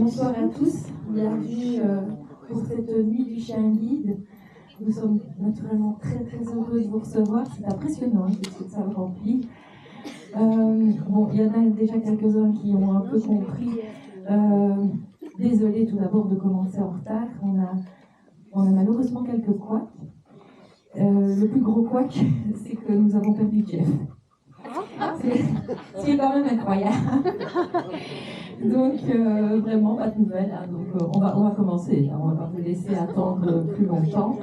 Bonsoir à tous, bienvenue pour cette nuit du chien guide. Nous sommes naturellement très très heureux de vous recevoir, c'est impressionnant puisque ça le remplit. Bon, il y en a déjà quelques-uns qui ont un peu compris. Désolée tout d'abord de commencer en retard, on a malheureusement quelques couacs. Le plus gros couac, c'est que nous avons perdu Jeff. C'est quand même incroyable. Donc, vraiment, pas de nouvelles. Hein. Donc, on va commencer. On va vous laisser attendre plus longtemps.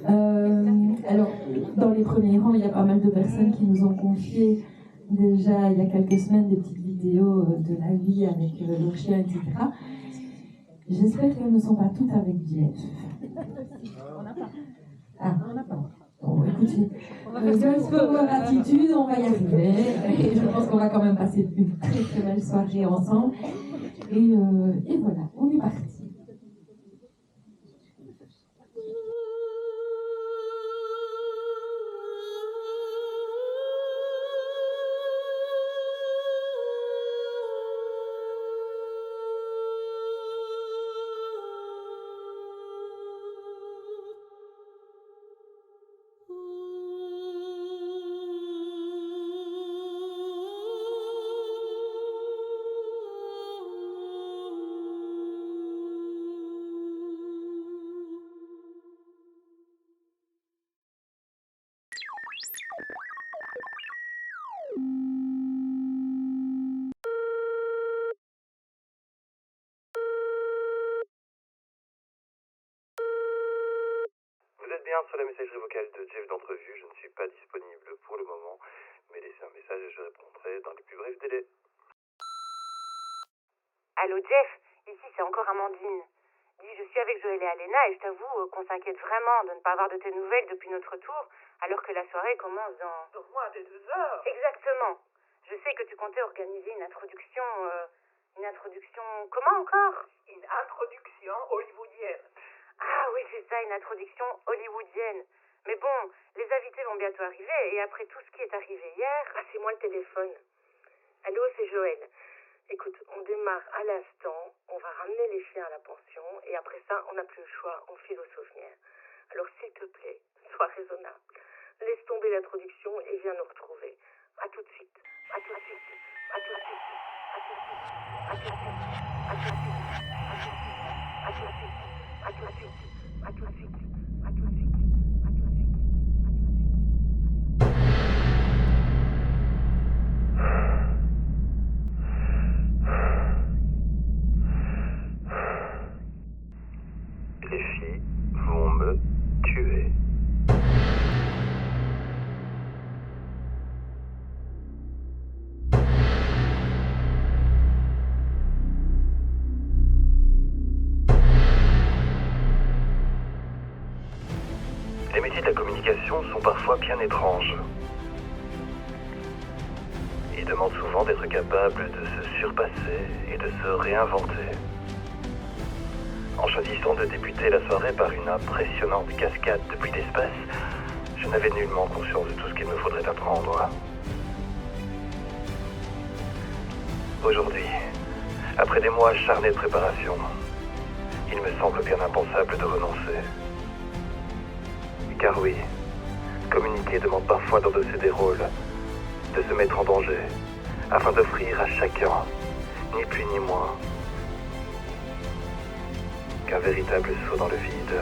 Alors, dans les premiers rangs, il y a pas mal de personnes qui nous ont confié déjà il y a quelques semaines des petites vidéos de la vie avec leur chien, etc. J'espère qu'elles ne sont pas toutes avec Jeff. On n'a pas. Ah, on n'a pas. Bon, écoutez, girls power attitude, on va y arriver. Et je pense qu'on va quand même passer une très très belle soirée ensemble. Et voilà, on est parti. Vous êtes bien sur la messagerie vocale de Jeff d'Entrevue. Je ne suis pas disponible pour le moment, mais laissez un message et je répondrai dans les plus brefs délais. Allô Jeff, ici c'est encore Amandine. Dis, je suis avec Joël et Alena et je t'avoue qu'on s'inquiète vraiment de ne pas avoir de tes nouvelles depuis notre retour, alors que la soirée commence dans moins de 2 heures. Exactement. Je sais que tu comptais organiser une introduction... Comment encore? Une introduction hollywoodienne. Ah oui, c'est ça, une introduction hollywoodienne. Mais bon, les invités vont bientôt arriver et après tout ce qui est arrivé hier... Passez-moi le téléphone. Allô, c'est Joël. Écoute, on démarre à l'instant, on va ramener les chiens à la pension et après ça, on n'a plus le choix, on file aux souvenirs. Alors s'il te plaît, sois raisonnable. Laisse tomber l'introduction et viens nous retrouver. À tout de suite. À tout de suite. À tout de suite. À tout de suite. À tout de suite. À tout de suite. À tout de suite. À tout de suite. À tout de suite. À tout de suite. À tout de suite. À tout de suite. Les filles vont me tuer. Les métiers de la communication sont parfois bien étranges. Ils demandent souvent d'être capables de se surpasser et de se réinventer. En choisissant de débuter la soirée par une impressionnante cascade depuis l'espace, je n'avais nullement conscience de tout ce qu'il me faudrait apprendre. Aujourd'hui, après des mois acharnés de préparation, il me semble bien impensable de renoncer. Car oui, communiquer demande parfois d'endosser des rôles, de se mettre en danger, afin d'offrir à chacun, ni plus ni moins, qu'un véritable saut dans le vide.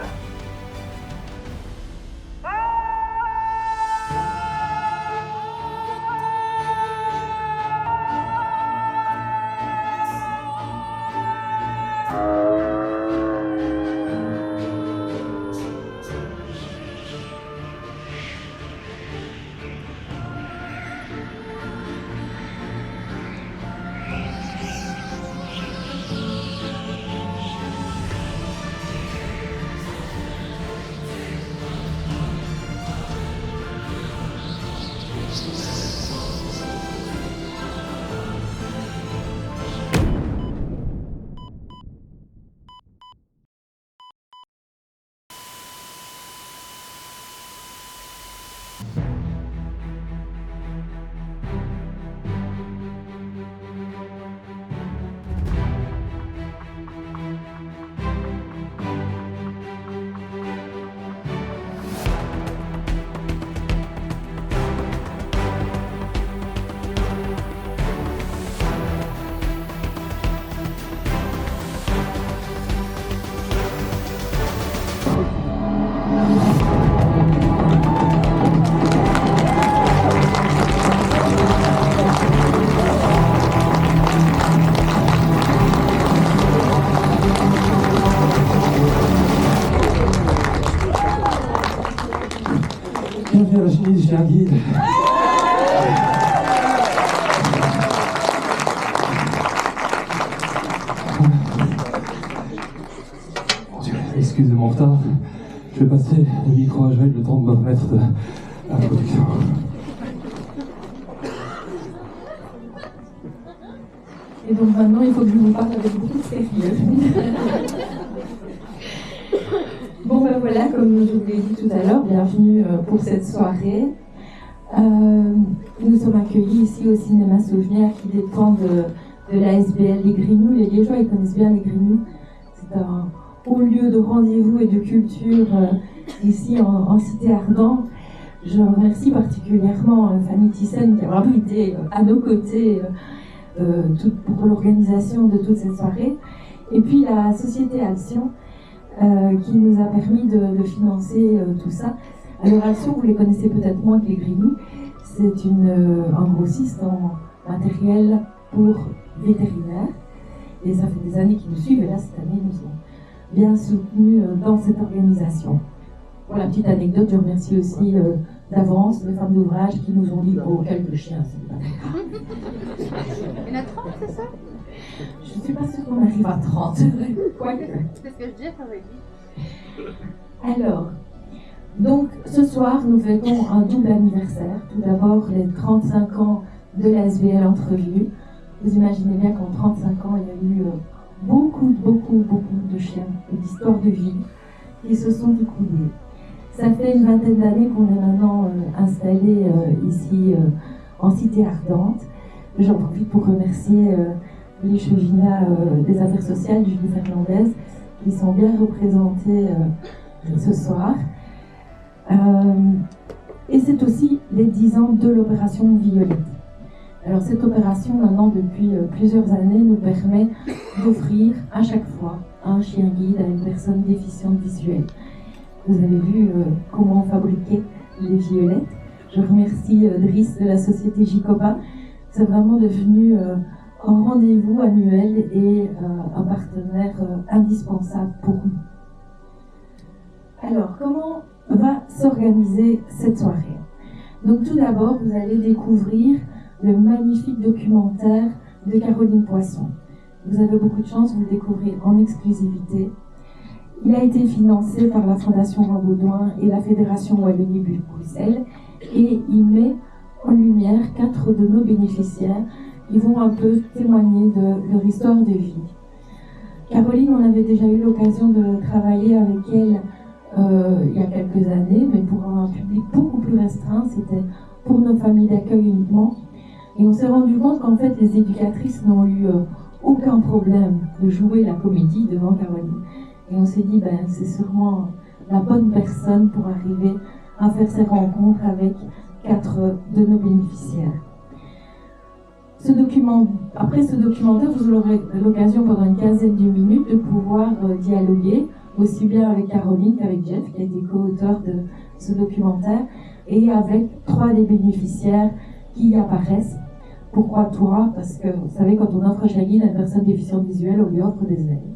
Bienvenue à la chenille du chien guide. Excusez mon retard, je vais passer le micro à Joël le temps de me remettre de la production. Et donc maintenant, il faut que je vous parle avec beaucoup de sérieux. Bon ben voilà, comme je vous l'ai dit tout à l'heure, bienvenue pour cette soirée. Nous sommes accueillis ici au cinéma Souvenir qui dépend de l'ASBL Les Grignoux. Les Liégeois, ils connaissent bien les Grignoux. C'est un haut lieu de rendez-vous et de culture ici en Cité Ardente. Je remercie particulièrement Fanny Thyssen qui a vraiment été à nos côtés pour l'organisation de toute cette soirée. Et puis la société Alcyon qui nous a permis de financer tout ça. Alors Alcyon, vous les connaissez peut-être moins que les Grignoux. C'est un grossiste en matériel pour vétérinaires. Et ça fait des années qu'ils nous suivent. Et là, cette année, nous sommes bien soutenus dans cette organisation. Pour la petite anecdote, je remercie aussi d'avance les femmes d'ouvrage qui nous ont dit « Oh, quelques chiens, c'est pas grave. » Il y en a 30, c'est ça? Je ne suis pas sûre qu'on arrive à 30. Quoique. C'est ce que je dis à Caroline. Alors, donc ce soir, nous fêtons un double anniversaire. Tout d'abord, les 35 ans de l'ASBL Entrevue. Vous imaginez bien qu'en 35 ans, il y a eu beaucoup de chiens et d'histoires de vie qui se sont écoulées. Ça fait une vingtaine d'années qu'on est maintenant installé ici en Cité Ardente. J'en profite pour remercier les chevillas des affaires sociales du Julie Fernandez qui sont bien représentés ce soir. Et c'est aussi les 10 ans de l'opération Violette. Alors cette opération, maintenant depuis plusieurs années, nous permet d'offrir à chaque fois un chien guide à une personne déficiente visuelle. Vous avez vu comment fabriquer les violettes. Je remercie Driss de la société Jicoba. C'est vraiment devenu un rendez-vous annuel et un partenaire indispensable pour nous. Alors, comment va s'organiser cette soirée? Donc tout d'abord, vous allez découvrir le magnifique documentaire de Caroline Poisson. Vous avez beaucoup de chance, vous le découvrez en exclusivité. Il a été financé par la Fondation Roi-Baudouin et la Fédération Wallonie-Bruxelles et il met en lumière 4 de nos bénéficiaires qui vont un peu témoigner de leur histoire de vie. Caroline, on avait déjà eu l'occasion de travailler avec elle il y a quelques années, mais pour un public beaucoup plus restreint, c'était pour nos familles d'accueil uniquement. Et on s'est rendu compte qu'en fait, les éducatrices n'ont eu aucun problème de jouer la comédie devant Caroline. Et on s'est dit, c'est sûrement la bonne personne pour arriver à faire ces rencontres avec 4 de nos bénéficiaires. Après ce documentaire, vous aurez l'occasion pendant une quinzaine de minutes de pouvoir dialoguer, aussi bien avec Caroline qu'avec Jeff, qui a été co-auteur de ce documentaire, et avec 3 des bénéficiaires qui apparaissent. Pourquoi 3? Parce que, vous savez, quand on offre chien guide à une personne déficiente visuelle, on lui offre des ailes.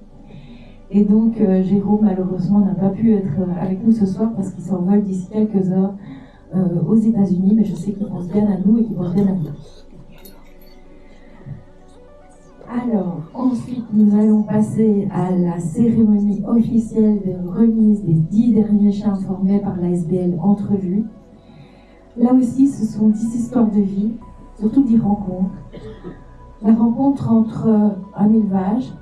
Et donc, Jérôme, malheureusement, n'a pas pu être avec nous ce soir parce qu'il s'envole d'ici quelques heures aux États-Unis, mais je sais qu'il pense bien à nous et qu'il pense bien à vous. Alors, ensuite, nous allons passer à la cérémonie officielle de remise des 10 derniers chiens formés par l'ASBL Entrevue. Là aussi, ce sont 10 histoires de vie, surtout 10 rencontres. La rencontre entre un élevage,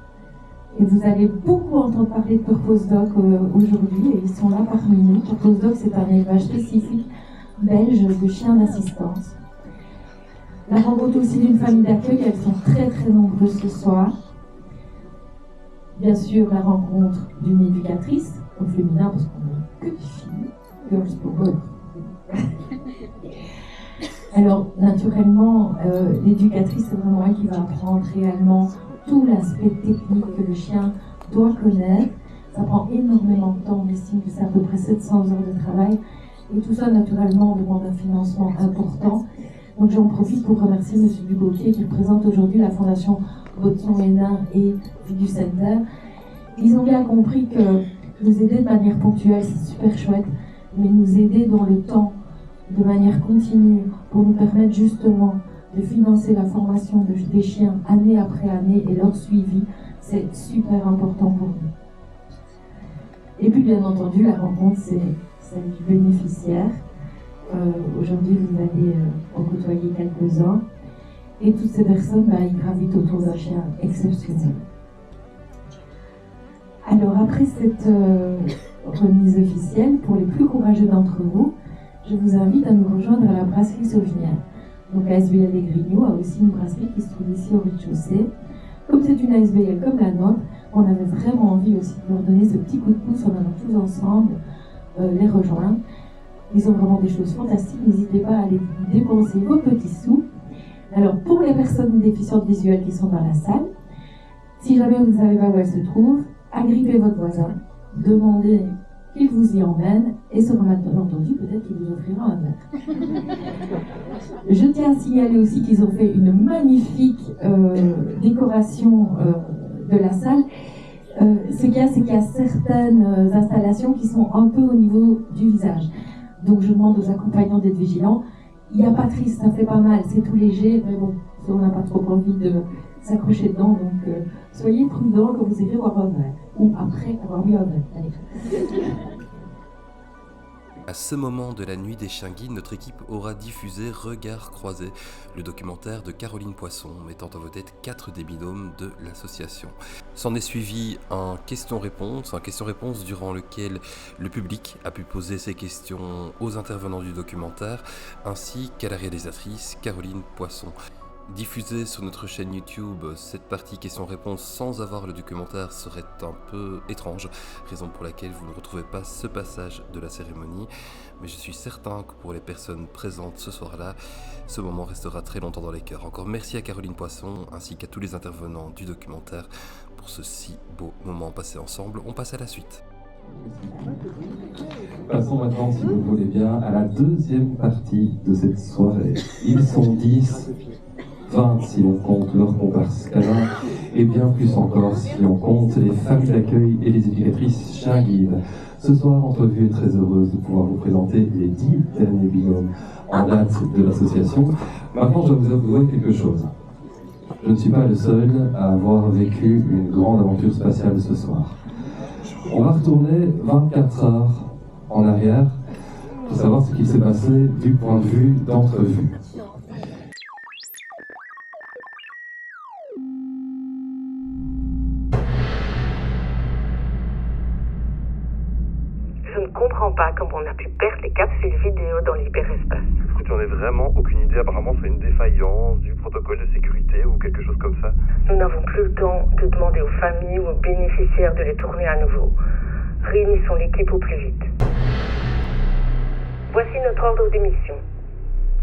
et vous allez beaucoup entendre parler de Purpose Dog aujourd'hui, et ils sont là parmi nous. Purpose Dog, c'est un élevage spécifique belge de chiens d'assistance. La rencontre aussi d'une famille d'accueil, elles sont très nombreuses ce soir. Bien sûr, la rencontre d'une éducatrice, au féminin, parce qu'on n'a que des filles, girls power. Alors, naturellement, l'éducatrice, c'est vraiment elle qui va apprendre réellement tout l'aspect technique que le chien doit connaître. Ça prend énormément de temps, on estime que c'est à peu près 700 heures de travail. Et tout ça, naturellement, demande un financement important. Donc j'en profite pour remercier M. Dugautier qui représente aujourd'hui la Fondation Botsson-Hénin et Fidu Center. Ils ont bien compris que nous aider de manière ponctuelle, c'est super chouette, mais nous aider dans le temps de manière continue pour nous permettre justement de financer la formation des chiens année après année et leur suivi, c'est super important pour nous. Et puis bien entendu, la rencontre, c'est celle du bénéficiaire. Aujourd'hui, vous allez en côtoyer quelques-uns. Et toutes ces personnes, ils gravitent autour d'un chien exceptionnel. Alors après cette remise officielle, pour les plus courageux d'entre vous, je vous invite à nous rejoindre à la brasserie Sauvignac. Donc ASBL Les Grignoux a aussi une brasserie qui se trouve ici au rez-de-chaussée. Comme c'est une ASBL comme la nôtre, on avait vraiment envie aussi de leur donner ce petit coup de pouce en allant tous ensemble les rejoindre. Ils ont vraiment des choses fantastiques, n'hésitez pas à aller dépenser vos petits sous. Alors pour les personnes déficientes visuelles qui sont dans la salle, si jamais vous ne savez pas où elles se trouvent, agrippez votre voisin, demandez qu'il vous y emmène et sera maintenant entendu, peut-être qu'il vous offrira un verre. Je tiens à signaler aussi qu'ils ont fait une magnifique décoration de la salle. Ce qu'il y a, c'est qu'il y a certaines installations qui sont un peu au niveau du visage. Donc je demande aux accompagnants d'être vigilants. Il n'y a pas triste, ça fait pas mal, c'est tout léger, mais bon, on n'a pas trop envie de s'accrocher dedans, donc soyez prudents quand vous irez boire un verre, ou après avoir bu un verre. Allez. À ce moment de la nuit des chiens guides, notre équipe aura diffusé Regards croisés, le documentaire de Caroline Poisson, mettant en vedette 4 des binômes de l'association. S'en est suivi un question-réponse durant lequel le public a pu poser ses questions aux intervenants du documentaire, ainsi qu'à la réalisatrice Caroline Poisson. Diffuser sur notre chaîne YouTube cette partie questions-réponses sans avoir le documentaire serait un peu étrange, raison pour laquelle vous ne retrouvez pas ce passage de la cérémonie, mais je suis certain que pour les personnes présentes ce soir-là, ce moment restera très longtemps dans les cœurs. Encore merci à Caroline Poisson ainsi qu'à tous les intervenants du documentaire pour ce si beau moment passé ensemble. On passe à la suite. Passons maintenant, si vous voulez bien, à la deuxième partie de cette soirée. Ils sont 10, 20 si l'on compte leurs comparses canins, et bien plus encore si l'on compte les familles d'accueil et les éducatrices chiens guides. Ce soir, Entrevue est très heureuse de pouvoir vous présenter les 10 derniers binômes en date de l'association. Maintenant, je dois vous avouer quelque chose. Je ne suis pas le seul à avoir vécu une grande aventure spatiale ce soir. On va retourner 24 heures en arrière pour savoir ce qui s'est passé du point de vue d'Entrevue. Je ne comprends pas comment on a pu perdre les capsules vidéo dans l'hyperespace. Écoute, j'en ai vraiment aucune idée. Apparemment, c'est une défaillance du protocole de sécurité ou quelque chose comme ça. Nous n'avons plus le temps de demander aux familles ou aux bénéficiaires de les tourner à nouveau. Réunissons l'équipe au plus vite. Voici notre ordre d'émission.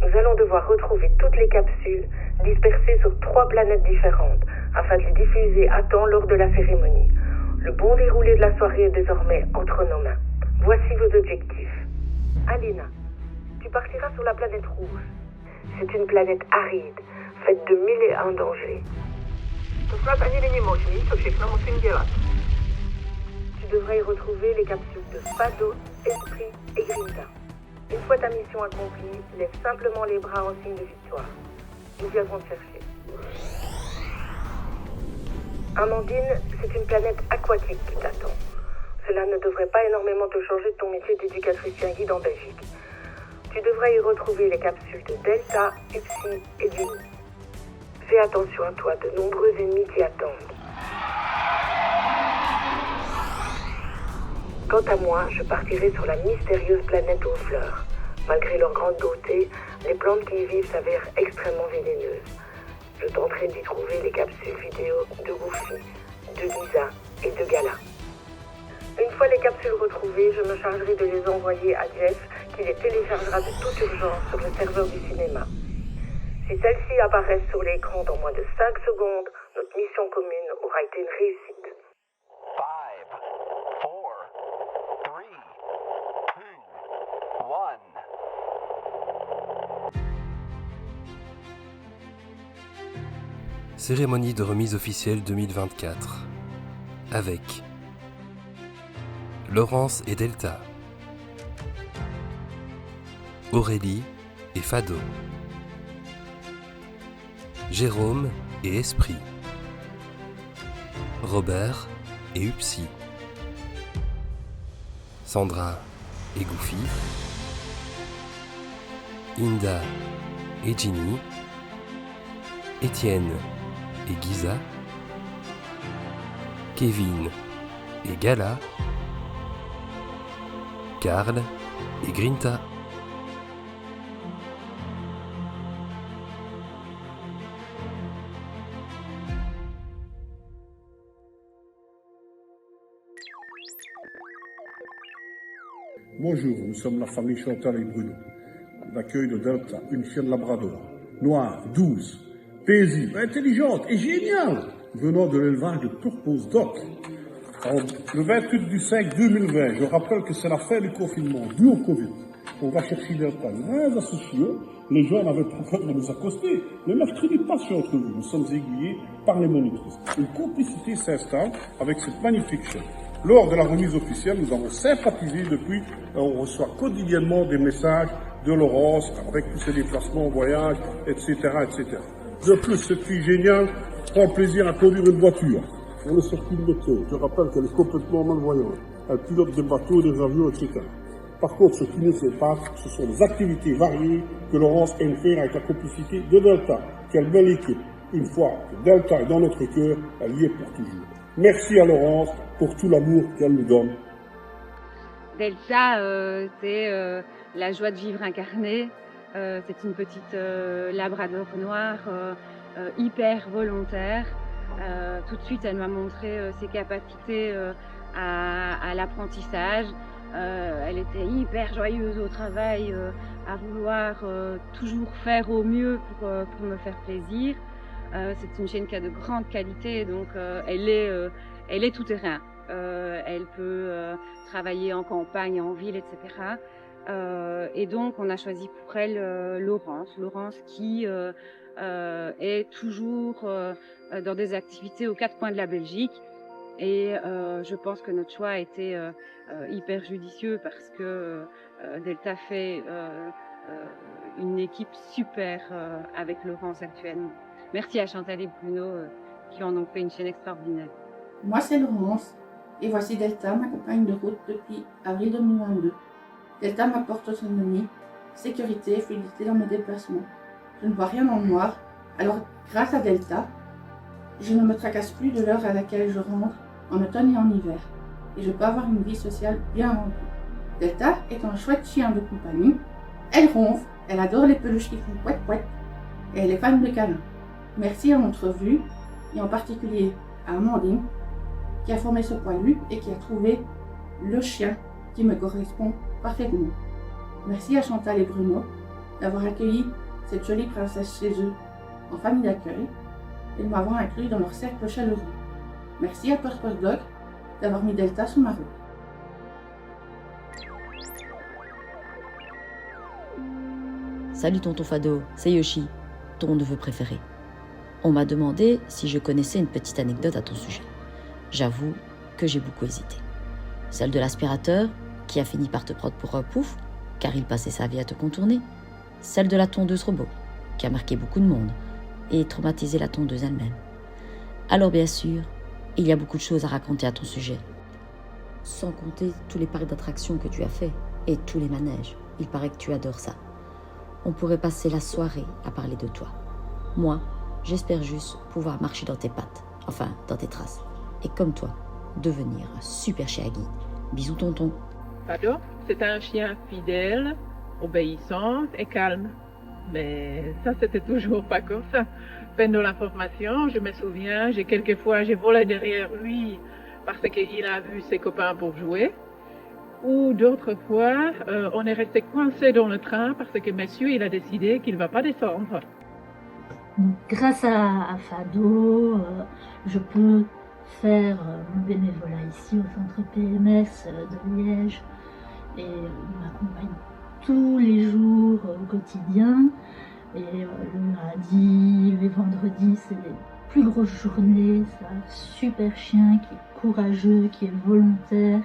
Nous allons devoir retrouver toutes les capsules dispersées sur 3 planètes différentes afin de les diffuser à temps lors de la cérémonie. Le bon déroulé de la soirée est désormais entre nos mains. Voici vos objectifs. Alina, tu partiras sur la planète rouge. C'est une planète aride, faite de 1001 dangers. To snad ani není možný, co všechno musím dělat. Tu devrais y retrouver les capsules de Fado, Esprit et Grinda. Une fois ta mission accomplie, lève simplement les bras en signe de victoire. Nous viendrons te chercher. Amandine, c'est une planète aquatique qui t'attend. Cela ne devrait pas énormément te changer de ton métier d'éducatrice chien guide en Belgique. Tu devrais y retrouver les capsules de Delta, Upsi et Vini. Fais attention à toi, de nombreux ennemis t'y attendent. Quant à moi, je partirai sur la mystérieuse planète aux fleurs. Malgré leur grande beauté, les plantes qui y vivent s'avèrent extrêmement vénéneuses. Je tenterai d'y trouver les capsules vidéo de Goofy, de Lisa et de Gala. Une fois les capsules retrouvées, je me chargerai de les envoyer à Jeff, qui les téléchargera de toute urgence sur le serveur du cinéma. Si celles-ci apparaissent sur l'écran dans moins de 5 secondes, notre mission commune aura été une réussite. 5, 4, 3, 2, 1. Cérémonie de remise officielle 2024 avec Laurence et Delta, Aurélie et Fado. Jérôme et Esprit. Robert et Upsi. Sandra et Goofy. Inda et Ginny. Étienne et Giza. Kevin et Gala. Karl et Grinta. Bonjour, nous sommes la famille Chantal et Bruno. L'accueil de Delta, une chienne labrador, noire, douce, paisible, intelligente et géniale, venant de l'élevage de Purpose Dog. Le 28 du 5 2020, je rappelle que c'est la fin du confinement dû au Covid. On va chercher Delta, 15 associés. Les gens n'avaient pas peur de nous accoster. Le mercredi passé entre vous, nous sommes aiguillés par les monitrices. Une complicité s'installe avec cette magnifique chienne. Lors de la remise officielle, nous avons sympathisé depuis. On reçoit quotidiennement des messages de Laurence avec tous ses déplacements en voyage, etc., etc. De plus, cette fille géniale prend plaisir à conduire une voiture. On est sorti de moto. Je rappelle qu'elle est complètement malvoyante. Elle pilote des bateaux, des avions, etc. Par contre, ce qui nous sépare, ce sont les activités variées que Laurence aime faire avec la complicité de Delta. Quelle belle équipe. Une fois que Delta est dans notre cœur, elle y est pour toujours. Merci à Laurence pour tout l'amour qu'elle nous donne. Delta, c'est la joie de vivre incarnée. C'est une petite labrador noire, hyper volontaire. Tout de suite, elle m'a montré ses capacités à l'apprentissage. Elle était hyper joyeuse au travail, à vouloir toujours faire au mieux pour me faire plaisir. C'est une chienne qui a de grandes qualités, donc elle est tout terrain. Elle peut travailler en campagne, en ville, etc. Et donc on a choisi pour elle Laurence qui est toujours dans des activités aux quatre coins de la Belgique. Et je pense que notre choix a été hyper judicieux parce que Delta fait une équipe super avec Laurence actuellement. Merci à Chantal et Bruno qui en ont fait une chaîne extraordinaire. Moi, c'est Laurence et voici Delta, ma compagne de route depuis avril 2022. Delta m'apporte autonomie, sécurité et fluidité dans mes déplacements. Je ne vois rien en noir, alors grâce à Delta, je ne me tracasse plus de l'heure à laquelle je rentre en automne et en hiver. Et je peux avoir une vie sociale bien remplie. Delta est un chouette chien de compagnie. Elle ronfle, elle adore les peluches qui font pouet pouet et elle est fan de câlins. Merci à notre vue et en particulier à Amandine qui a formé ce poilu et qui a trouvé le chien qui me correspond parfaitement. Merci à Chantal et Bruno d'avoir accueilli cette jolie princesse chez eux en famille d'accueil et de m'avoir inclus dans leur cercle chaleureux. Merci à Purpose Dog d'avoir mis Delta sous ma route. Salut tonton Fado, c'est Yoshi, ton neveu préféré. On m'a demandé si je connaissais une petite anecdote à ton sujet. J'avoue que j'ai beaucoup hésité. Celle de l'aspirateur, qui a fini par te prendre pour un pouf, car il passait sa vie à te contourner. Celle de la tondeuse robot, qui a marqué beaucoup de monde et traumatisé la tondeuse elle-même. Alors bien sûr, il y a beaucoup de choses à raconter à ton sujet. Sans compter tous les parcs d'attractions que tu as fait et tous les manèges. Il paraît que tu adores ça. On pourrait passer la soirée à parler de toi. Moi, j'espère juste pouvoir marcher dans tes pattes, enfin dans tes traces. Et comme toi, devenir un super chien à guide. Bisous tonton. Fado, c'est un chien fidèle, obéissant et calme. Mais ça, c'était toujours pas comme ça. Peine de l'information, je me souviens, j'ai volé derrière lui parce qu'il a vu ses copains pour jouer. Ou d'autres fois, on est resté coincé dans le train parce que monsieur, il a décidé qu'il ne va pas descendre. Donc, grâce à Fado, je peux faire mon bénévolat ici au centre PMS de Liège et il m'accompagne tous les jours au quotidien. Et le lundi, les vendredis, c'est les plus grosses journées. C'est un super chien qui est courageux, qui est volontaire,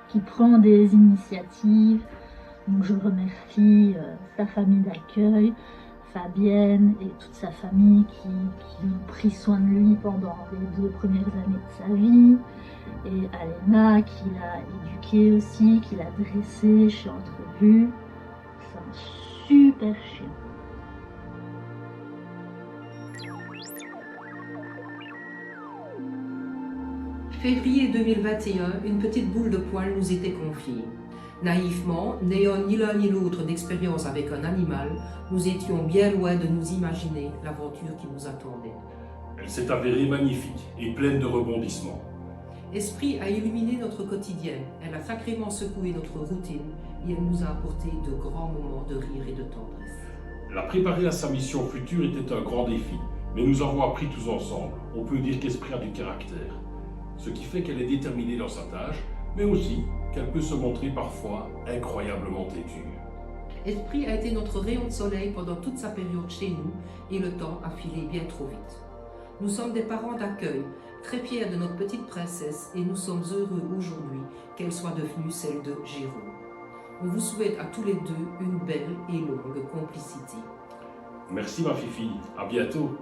qui prend des initiatives. Donc je remercie sa famille d'accueil, Fabienne et toute sa famille qui ont pris soin de lui pendant les 2 premières années de sa vie, et Alena qui l'a éduqué aussi, qui l'a dressé chez Entrevue. C'est un super chien. Février 2021, une petite boule de poil nous était confiée. Naïvement, n'ayant ni l'un ni l'autre d'expérience avec un animal, nous étions bien loin de nous imaginer l'aventure qui nous attendait. Elle s'est avérée magnifique et pleine de rebondissements. Esprit a illuminé notre quotidien, elle a sacrément secoué notre routine et elle nous a apporté de grands moments de rire et de tendresse. La préparer à sa mission future était un grand défi, mais nous avons appris tous ensemble. On peut dire qu'Esprit a du caractère, ce qui fait qu'elle est déterminée dans sa tâche, mais aussi qu'elle peut se montrer parfois incroyablement têtue. Esprit a été notre rayon de soleil pendant toute sa période chez nous et le temps a filé bien trop vite. Nous sommes des parents d'accueil, très fiers de notre petite princesse et nous sommes heureux aujourd'hui qu'elle soit devenue celle de Jérôme. On vous souhaite à tous les deux une belle et longue complicité. Merci ma Fifi, à bientôt.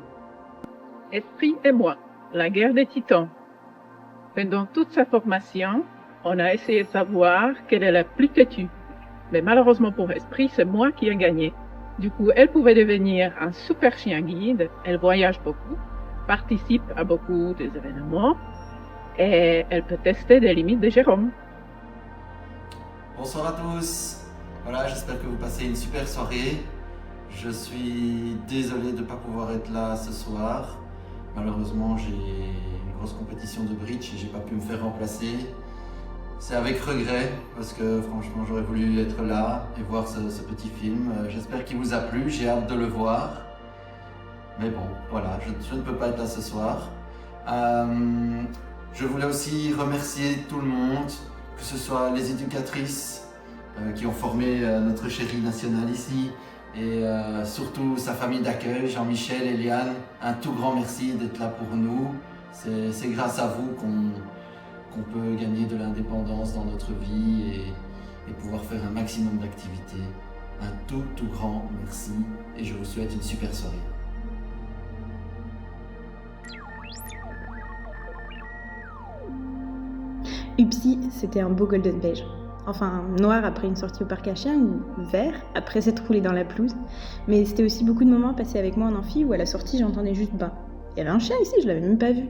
Esprit et moi, la guerre des titans. Pendant toute sa formation, on a essayé de savoir quelle est la plus têtue. Mais malheureusement pour Esprit, c'est moi qui ai gagné. Du coup, elle pouvait devenir un super chien guide. Elle voyage beaucoup, participe à beaucoup des événements et elle peut tester des limites de Jérôme. Bonsoir à tous. Voilà, j'espère que vous passez une super soirée. Je suis désolé de ne pas pouvoir être là ce soir. Malheureusement, j'ai une grosse compétition de bridge et j'ai pas pu me faire remplacer. C'est avec regret parce que franchement j'aurais voulu être là et voir ce petit film. J'espère qu'il vous a plu, j'ai hâte de le voir. Mais bon, voilà, je ne peux pas être là ce soir. Je voulais aussi remercier tout le monde, que ce soit les éducatrices qui ont formé notre chérie nationale ici, et surtout sa famille d'accueil, Jean-Michel, Eliane. Un tout grand merci d'être là pour nous. C'est grâce à vous qu'on peut gagner de l'indépendance dans notre vie et pouvoir faire un maximum d'activités. Un tout grand merci et je vous souhaite une super soirée. Upsi, c'était un beau golden beige. Enfin, noir après une sortie au parc à chiens ou vert après s'être roulé dans la pelouse. Mais c'était aussi beaucoup de moments passés avec moi en amphi où à la sortie j'entendais juste bas. Il y avait un chien ici, je l'avais même pas vu.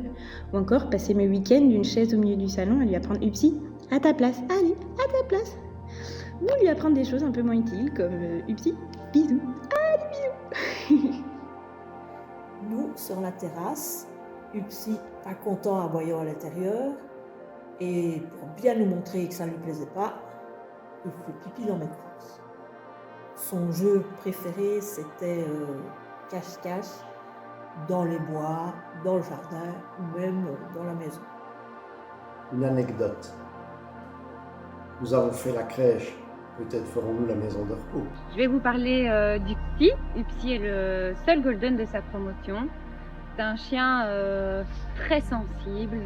Ou encore passer mes week-ends d'une chaise au milieu du salon à lui apprendre Upsi, à ta place, allez, à ta place. Ou lui apprendre des choses un peu moins utiles comme Upsi, bisous, allez, bisous. Nous, sur la terrasse, Upsi pas content en voyant à l'intérieur. Et pour bien nous montrer que ça ne lui plaisait pas, il fait pipi dans mes crosses. Son jeu préféré, c'était cache-cache, dans les bois, dans le jardin ou même dans la maison. Une anecdote. Nous avons fait la crèche, peut-être ferons-nous la maison de repos. Je vais vous parler d'Upsi. Upsi est le seul golden de sa promotion. C'est un chien très sensible,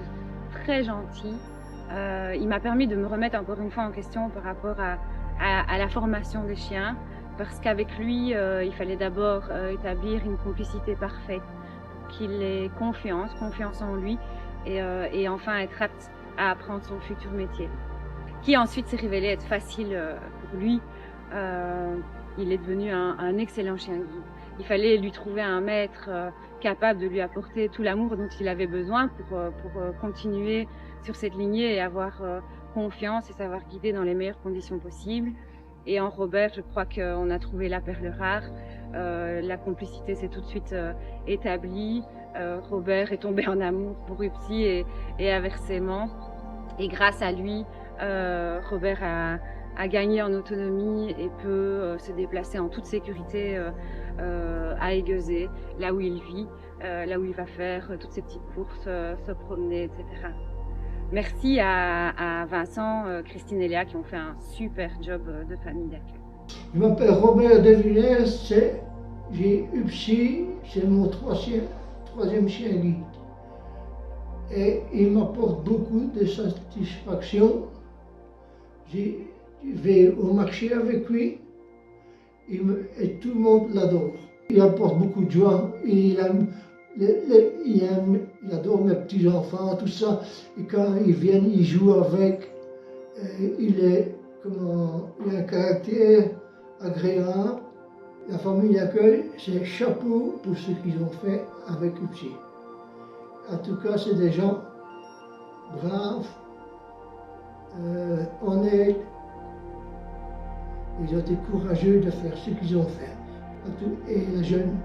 très gentil. Il m'a permis de me remettre encore une fois en question par rapport à la formation des chiens, parce qu'avec lui, il fallait d'abord établir une complicité parfaite, qu'il ait confiance en lui, et enfin être apte à apprendre son futur métier, qui ensuite s'est révélé être facile pour lui. Il est devenu un excellent chien guide. Il fallait lui trouver un maître capable de lui apporter tout l'amour dont il avait besoin pour continuer sur cette lignée et avoir confiance et savoir guider dans les meilleures conditions possibles. Et en Robert, je crois qu'on a trouvé la perle rare. La complicité s'est tout de suite établie. Robert est tombé en amour pour Upsi et inversement. Et grâce à lui, Robert a gagné en autonomie et peut se déplacer en toute sécurité à Aiguezé, là où il vit, là où il va faire toutes ses petites courses, se promener, etc. Merci à Vincent, Christine et Léa qui ont fait un super job de famille d'accueil. Je m'appelle Robert Devillers, j'ai Upsi, c'est mon troisième chien guide. Et il m'apporte beaucoup de satisfaction. J'ai Je vais au marché avec lui et tout le monde l'adore. Il apporte beaucoup de joie et il adore mes petits-enfants, tout ça. Et quand ils viennent, ils jouent avec. Il a un caractère agréable. La famille d'accueil, c'est chapeau pour ce qu'ils ont fait avec UPSI. En tout cas, c'est des gens braves, honnêtes. Ils ont été courageux de faire ce qu'ils ont fait. Et la jeune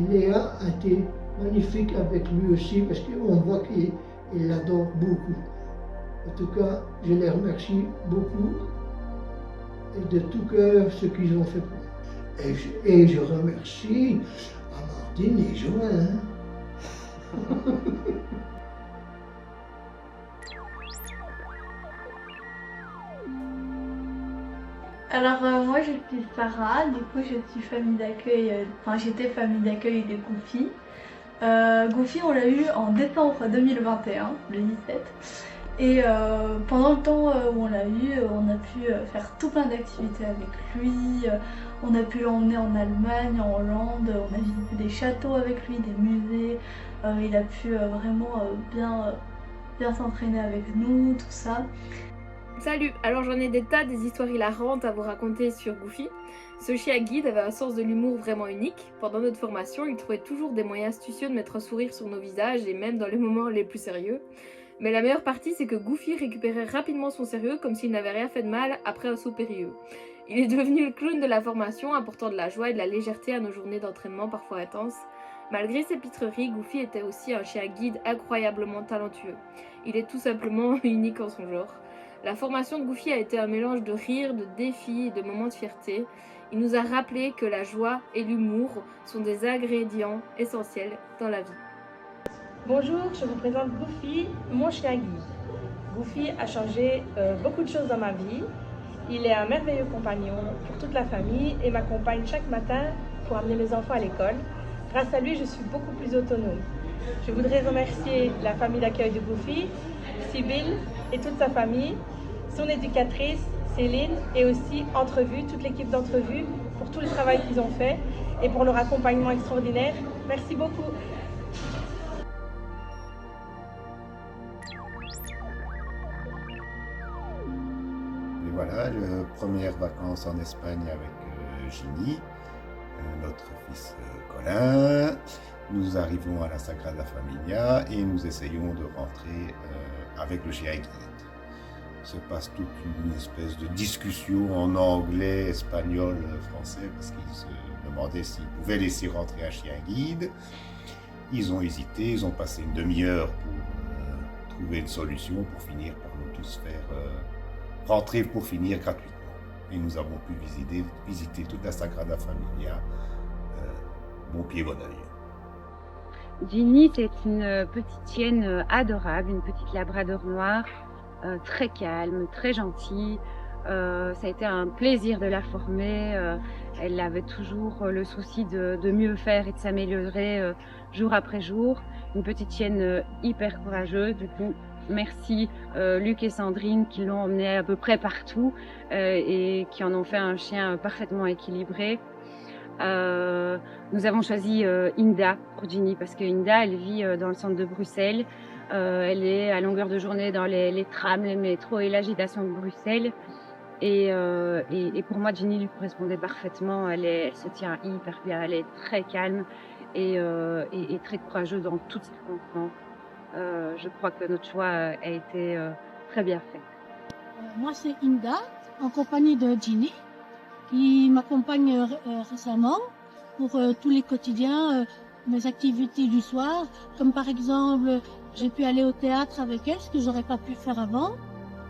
Léa a été magnifique avec lui aussi parce qu'on voit qu'il l'adore beaucoup. En tout cas, je les remercie beaucoup et de tout cœur ce qu'ils ont fait pour moi. Et je remercie Amandine et Joël. Alors moi je suis Farah, du coup je suis famille d'accueil, j'étais famille d'accueil de Goofy. Goofy on l'a eu en décembre 2021, le 17. Et pendant le temps où on l'a eu, on a pu faire tout plein d'activités avec lui. On a pu l'emmener en Allemagne, en Hollande, on a visité des châteaux avec lui, des musées. Il a pu vraiment bien s'entraîner avec nous, tout ça. Salut, alors j'en ai des tas des histoires hilarantes à vous raconter sur Goofy. Ce chien guide avait un sens de l'humour vraiment unique. Pendant notre formation, il trouvait toujours des moyens astucieux de mettre un sourire sur nos visages et même dans les moments les plus sérieux. Mais la meilleure partie, c'est que Goofy récupérait rapidement son sérieux comme s'il n'avait rien fait de mal après un saut périlleux. Il est devenu le clown de la formation, apportant de la joie et de la légèreté à nos journées d'entraînement parfois intenses. Malgré ses pitreries, Goofy était aussi un chien guide incroyablement talentueux. Il est tout simplement unique en son genre. La formation de Goofy a été un mélange de rire, de défis et de moments de fierté. Il nous a rappelé que la joie et l'humour sont des ingrédients essentiels dans la vie. Bonjour, je vous présente Goofy, mon chien guide. Goofy a changé beaucoup de choses dans ma vie. Il est un merveilleux compagnon pour toute la famille et m'accompagne chaque matin pour amener mes enfants à l'école. Grâce à lui, je suis beaucoup plus autonome. Je voudrais remercier la famille d'accueil de Goofy, Sibylle et toute sa famille, son éducatrice, Céline, et aussi Entrevue, toute l'équipe d'Entrevue, pour tout le travail qu'ils ont fait et pour leur accompagnement extraordinaire. Merci beaucoup. Et voilà, premières vacances en Espagne avec Ginny, notre fils Colin. Nous arrivons à la Sagrada Familia et nous essayons de rentrer avec le chien guide. Se passe toute une espèce de discussion en anglais, espagnol, français, parce qu'ils se demandaient s'ils pouvaient laisser rentrer un chien guide. Ils ont hésité, ils ont passé une demi-heure pour trouver une solution, pour finir par nous tous faire rentrer pour finir gratuitement. Et nous avons pu visiter toute la Sagrada Familia, bon pied, bon oeil. Ginny, c'est une petite chienne adorable, une petite labrador noire, très calme, très gentille. Ça a été un plaisir de la former. Elle avait toujours le souci de mieux faire et de s'améliorer jour après jour. Une petite chienne hyper courageuse. Du coup, merci Luc et Sandrine qui l'ont emmenée à peu près partout et qui en ont fait un chien parfaitement équilibré. Nous avons choisi Inda pour Ginny parce que Inda, elle vit dans le centre de Bruxelles. Elle est à longueur de journée dans les trams, les métros et l'agitation de Bruxelles. Et pour moi, Ginny lui correspondait parfaitement. Elle se tient hyper bien. Elle est très calme et très courageuse dans toutes ses circonstances. Je crois que notre choix a été très bien fait. Moi, c'est Inda, en compagnie de Ginny, qui m'accompagne récemment pour tous les quotidiens, mes activités du soir, comme par exemple, j'ai pu aller au théâtre avec elle, ce que j'aurais pas pu faire avant.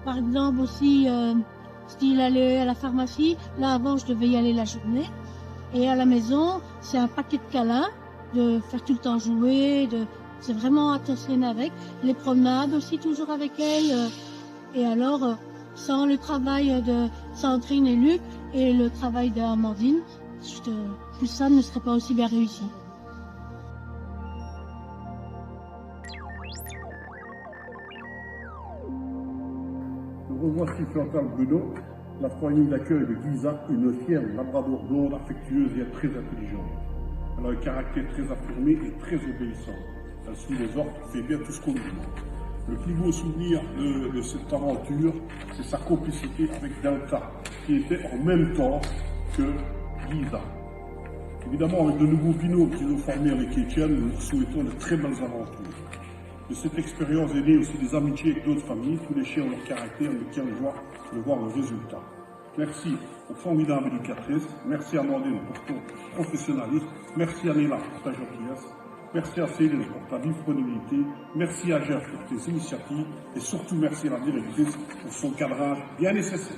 Par exemple aussi, style aller à la pharmacie, là avant je devais y aller la journée. Et à la maison, c'est un paquet de câlins, de faire tout le temps jouer, c'est vraiment attentionné avec. Les promenades aussi toujours avec elle. Et alors, sans le travail de Sandrine et Luc et le travail d'Amandine, tout ça ne serait pas aussi bien réussi. Moi, je suis Chantal Bruno. La famille d'accueil de Giza, une chienne labrador blonde, affectueuse et très intelligente. Elle a un caractère très affirmé et très obéissant. Elle suit les ordres, fait bien tout ce qu'on lui demande. Le plus beau souvenir de cette aventure, c'est sa complicité avec Delta, qui était en même temps que Giza. Évidemment, avec de nouveaux binômes qui ont formés avec Etienne, nous leur souhaitons de très belles aventures. De cette expérience est née aussi des amitiés avec d'autres familles. Tous les chiens ont leur caractère, nous tient joie de voir le résultat. Merci aux formidables éducatrices, merci à Amandine pour ton professionnalisme, merci à Néla pour ta gentillesse, merci à Céline pour ta disponibilité, merci à Jeff pour tes initiatives et surtout merci à la directrice pour son cadrage bien nécessaire.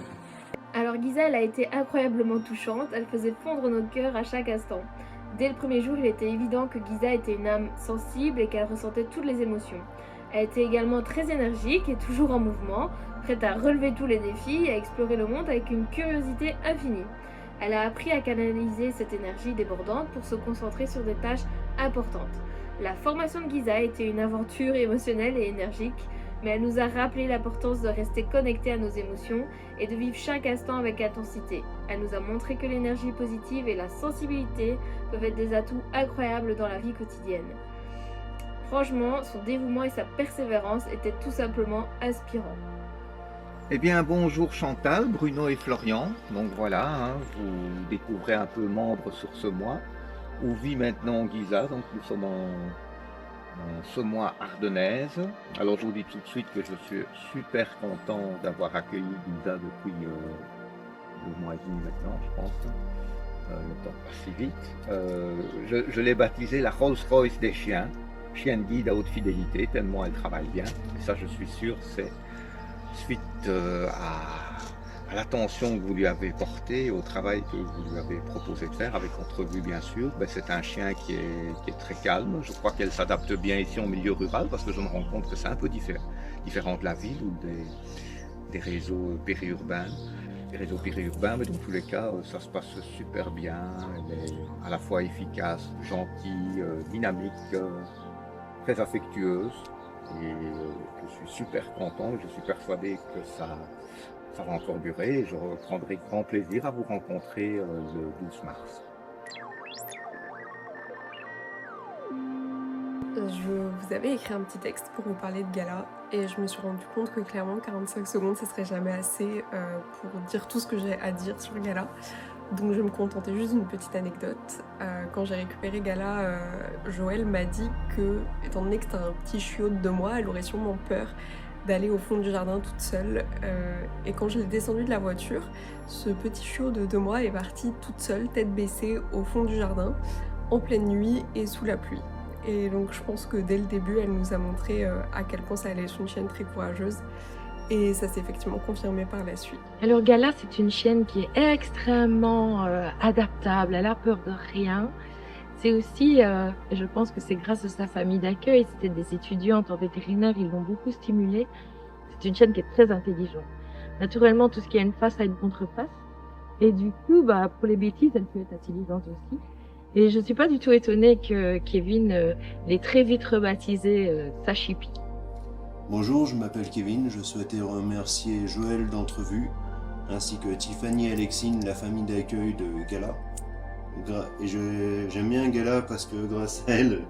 Alors Giza, elle a été incroyablement touchante, elle faisait fondre nos cœurs à chaque instant. Dès le premier jour, il était évident que Giza était une âme sensible et qu'elle ressentait toutes les émotions. Elle était également très énergique et toujours en mouvement, prête à relever tous les défis et à explorer le monde avec une curiosité infinie. Elle a appris à canaliser cette énergie débordante pour se concentrer sur des tâches importantes. La formation de Giza a été une aventure émotionnelle et énergique, mais elle nous a rappelé l'importance de rester connectés à nos émotions et de vivre chaque instant avec intensité. Elle nous a montré que l'énergie positive et la sensibilité peuvent être des atouts incroyables dans la vie quotidienne. Franchement, son dévouement et sa persévérance étaient tout simplement inspirants. Eh bien, bonjour Chantal, Bruno et Florian. Donc voilà, vous découvrez un peu membre sur ce mois, où vit maintenant Giza. Donc nous sommes en ce mois ardennaise. Alors je vous dis tout de suite que je suis super content d'avoir accueilli Giza depuis 2 mois et demi maintenant, je pense. Le temps passe si vite. Je l'ai baptisée la Rolls-Royce des chiens, chienne guide à haute fidélité, tellement elle travaille bien. Et ça, je suis sûr, c'est suite à l'attention que vous lui avez portée, au travail que vous lui avez proposé de faire, avec entrevue bien sûr. C'est un chien qui est très calme. Je crois qu'elle s'adapte bien ici en milieu rural, parce que je me rends compte que c'est un peu différent de la ville ou des réseaux périurbains. Mais dans tous les cas, ça se passe super bien. Elle est à la fois efficace, gentille, dynamique, très affectueuse. Et je suis super content, je suis persuadé que ça va encore durer et je reprendrai grand plaisir à vous rencontrer le 12 mars. Je vous avais écrit un petit texte pour vous parler de gala et je me suis rendu compte que clairement 45 secondes ce serait jamais assez pour dire tout ce que j'ai à dire sur gala. Donc je vais me contenter juste d'une petite anecdote. Quand j'ai récupéré Gala, Joël m'a dit que, étant donné que c'était un petit chiot de 2 mois, elle aurait sûrement peur d'aller au fond du jardin toute seule. Et quand je l'ai descendue de la voiture, ce petit chiot de 2 mois est parti toute seule, tête baissée, au fond du jardin, en pleine nuit et sous la pluie. Et donc je pense que dès le début, elle nous a montré à quel point ça allait être une chienne très courageuse. Et ça s'est effectivement confirmé par la suite. Alors Gala, c'est une chienne qui est extrêmement adaptable, elle a peur de rien. C'est aussi, je pense que c'est grâce à sa famille d'accueil, c'était des étudiantes en vétérinaire, ils l'ont beaucoup stimulée. C'est une chienne qui est très intelligente. Naturellement, tout ce qui a une face a une contreface. Et du coup, pour les bêtises, elle peut être intelligente aussi. Et je ne suis pas du tout étonnée que Kevin l'ait très vite rebaptisé Sachipi. Bonjour, je m'appelle Kevin, je souhaitais remercier Joël d'Entrevue, ainsi que Tiffany et Alexine, la famille d'accueil de Gala. Et j'aime bien Gala parce que grâce à elle,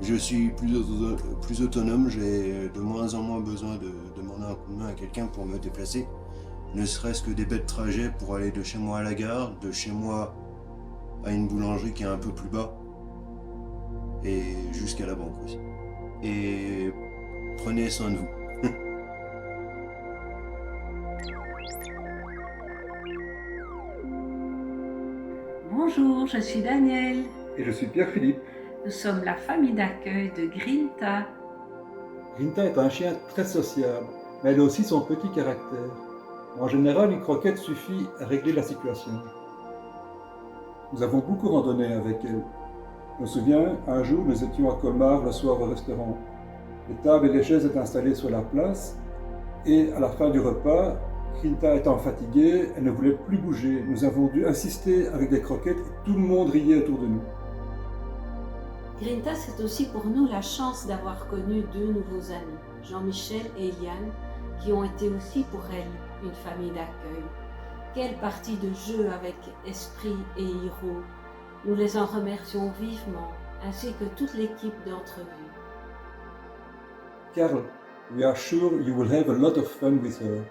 je suis plus autonome, j'ai de moins en moins besoin de demander un coup de main à quelqu'un pour me déplacer. Ne serait-ce que des bêtes trajets pour aller de chez moi à la gare, de chez moi à une boulangerie qui est un peu plus bas, et jusqu'à la banque aussi. Et prenez soin de vous. Bonjour, je suis Daniel. Et je suis Pierre-Philippe. Nous sommes la famille d'accueil de Grinta. Grinta est un chien très sociable, mais elle a aussi son petit caractère. En général, une croquette suffit à régler la situation. Nous avons beaucoup randonné avec elle. Je me souviens, un jour, nous étions à Colmar le soir au restaurant. Les tables et les chaises étaient installées sur la place, et à la fin du repas, Grinta étant fatiguée, elle ne voulait plus bouger. Nous avons dû insister avec des croquettes et tout le monde riait autour de nous. Grinta, c'est aussi pour nous la chance d'avoir connu 2 nouveaux amis, Jean-Michel et Eliane, qui ont été aussi pour elle une famille d'accueil. Quelle partie de jeu avec Esprit et Hiro. Nous les en remercions vivement, ainsi que toute l'équipe d'entrevue. Karl, we are sure you will have a lot of fun with her.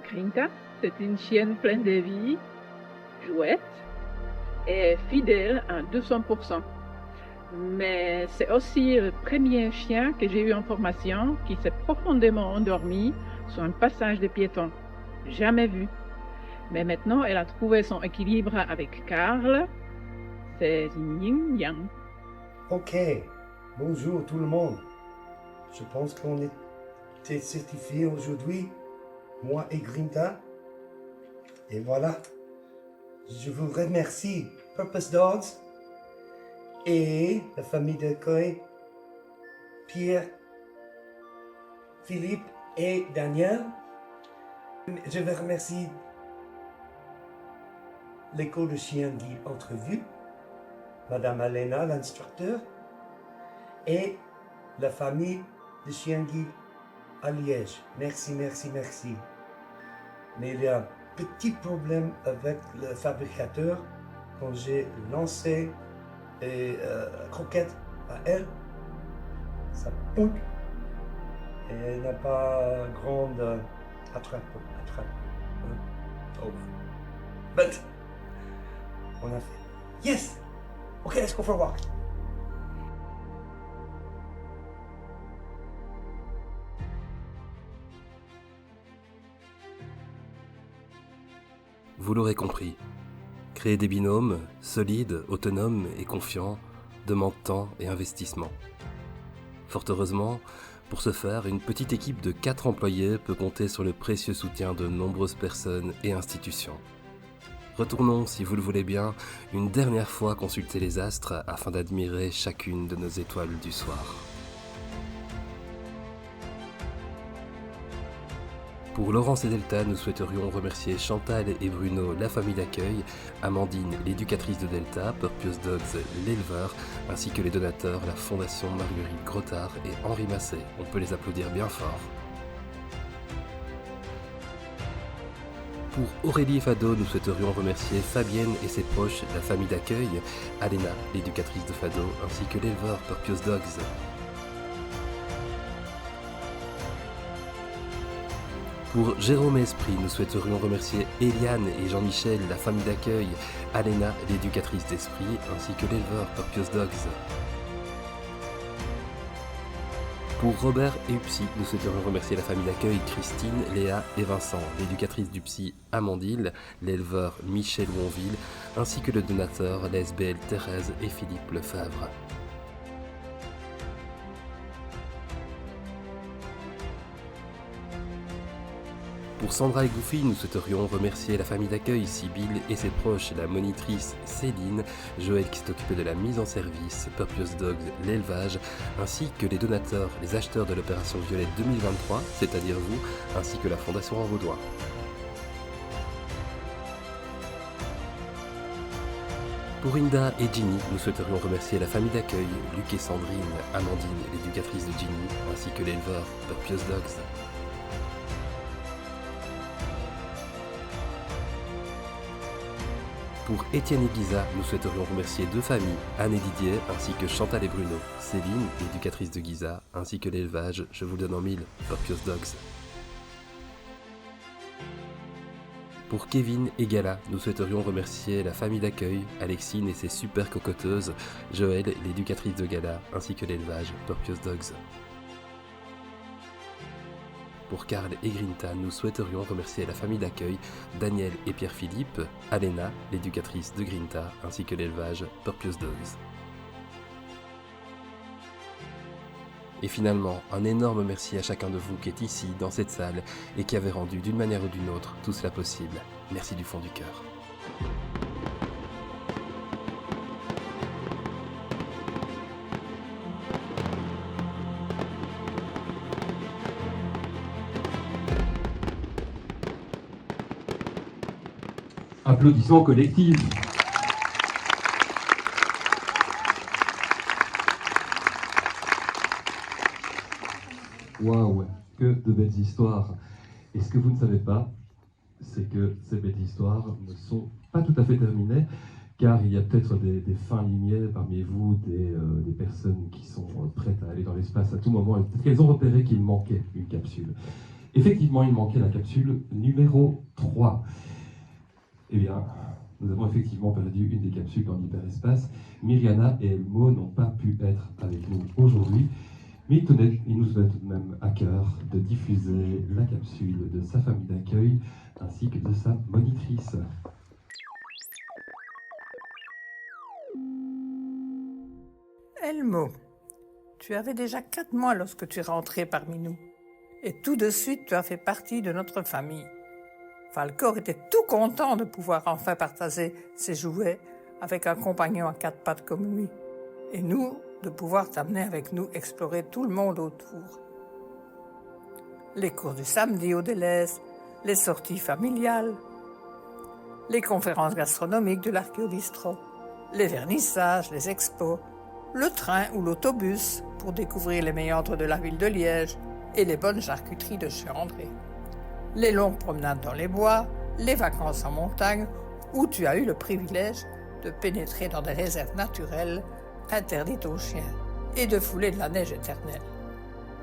Grinta, c'est une chienne pleine de vie, jouette et fidèle à 200%. Mais c'est aussi le premier chien que j'ai eu en formation qui s'est profondément endormi sur un passage de piétons. Jamais vu. Mais maintenant, elle a trouvé son équilibre avec Karl. C'est une yin-yang. Ok, bonjour tout le monde. Je pense qu'on était certifiés aujourd'hui, moi et Grinta. Et voilà, je vous remercie, Purpose Dogs et la famille d'accueil, Pierre, Philippe et Daniel. Je veux remercier l'école de chien guide Entrevue, Madame Alena, l'instructeur, et la famille de chien guide à Liège. Merci, merci, merci. Mais il y a un petit problème avec le fabricateur. Quand j'ai lancé la croquette à elle, ça pointe et elle n'a pas grande attrape. Oh. But on a fait yes. Okay, let's go for a walk. Vous l'aurez compris, créer des binômes solides, autonomes et confiants demande temps et investissement. Fort heureusement, pour ce faire, une petite équipe de 4 employés peut compter sur le précieux soutien de nombreuses personnes et institutions. Retournons, si vous le voulez bien, une dernière fois consulter les astres afin d'admirer chacune de nos étoiles du soir. Pour Laurence et Delta, nous souhaiterions remercier Chantal et Bruno, la famille d'accueil, Amandine, l'éducatrice de Delta, Purpose Dogs, l'éleveur, ainsi que les donateurs, la Fondation Marguerite Grottard et Henri Massé. On peut les applaudir bien fort. Pour Aurélie et Fado, nous souhaiterions remercier Fabienne et ses proches, la famille d'accueil, Alena, l'éducatrice de Fado, ainsi que l'éleveur Purpose Dogs. Pour Jérôme et Esprit, nous souhaiterions remercier Eliane et Jean-Michel, la famille d'accueil, Alena, l'éducatrice d'Esprit, ainsi que l'éleveur Purpose Dogs. Pour Robert et Upsi, nous souhaiterions remercier la famille d'accueil Christine, Léa et Vincent, l'éducatrice du psy Amandine, l'éleveur Michel Wonville, ainsi que le donateur, la SBL Thérèse et Philippe Lefebvre. Pour Sandra et Goofy, nous souhaiterions remercier la famille d'accueil, Sibylle et ses proches, la monitrice Céline, Joël qui s'est occupé de la mise en service, Purpose Dogs, l'élevage, ainsi que les donateurs, les acheteurs de l'opération Violette 2023, c'est-à-dire vous, ainsi que la Fondation Envaudois. Pour Inda et Ginny, nous souhaiterions remercier la famille d'accueil, Luc et Sandrine, Amandine, l'éducatrice de Ginny, ainsi que l'éleveur, Purpose Dogs. Pour Étienne et Guisa, nous souhaiterions remercier 2 familles, Anne et Didier, ainsi que Chantal et Bruno, Céline, l'éducatrice de Guisa, ainsi que l'élevage, je vous le donne en 1000, Purpose Dogs. Pour Kevin et Gala, nous souhaiterions remercier la famille d'accueil, Alexine et ses super cocoteuses, Joël, l'éducatrice de Gala, ainsi que l'élevage, Purpose Dogs. Pour Karl et Grinta, nous souhaiterions remercier la famille d'accueil, Daniel et Pierre-Philippe, Alena, l'éducatrice de Grinta, ainsi que l'élevage Purpose Dogs. Et finalement, un énorme merci à chacun de vous qui est ici, dans cette salle, et qui avait rendu d'une manière ou d'une autre tout cela possible. Merci du fond du cœur. Applaudissements collectifs. Waouh, que de belles histoires. Et ce que vous ne savez pas, c'est que ces belles histoires ne sont pas tout à fait terminées, car il y a peut-être des fins limiers parmi vous, des personnes qui sont prêtes à aller dans l'espace à tout moment, et peut-être qu'elles ont repéré qu'il manquait une capsule. Effectivement, il manquait la capsule numéro 3. Eh bien, nous avons effectivement perdu une des capsules dans l'hyperespace. Myriana et Elmo n'ont pas pu être avec nous aujourd'hui, mais il nous tenait tout de même à cœur de diffuser la capsule de sa famille d'accueil ainsi que de sa monitrice. Elmo, tu avais déjà 4 mois lorsque tu es rentré parmi nous. Et tout de suite, tu as fait partie de notre famille. Falcor était tout content de pouvoir enfin partager ses jouets avec un compagnon à 4 pattes comme lui. Et nous, de pouvoir t'amener avec nous explorer tout le monde autour. Les cours du samedi au Deleuze, les sorties familiales, les conférences gastronomiques de l'Archéobistro, les vernissages, les expos, le train ou l'autobus pour découvrir les méandres de la ville de Liège et les bonnes charcuteries de chez André. Les longues promenades dans les bois, les vacances en montagne, où tu as eu le privilège de pénétrer dans des réserves naturelles interdites aux chiens et de fouler de la neige éternelle.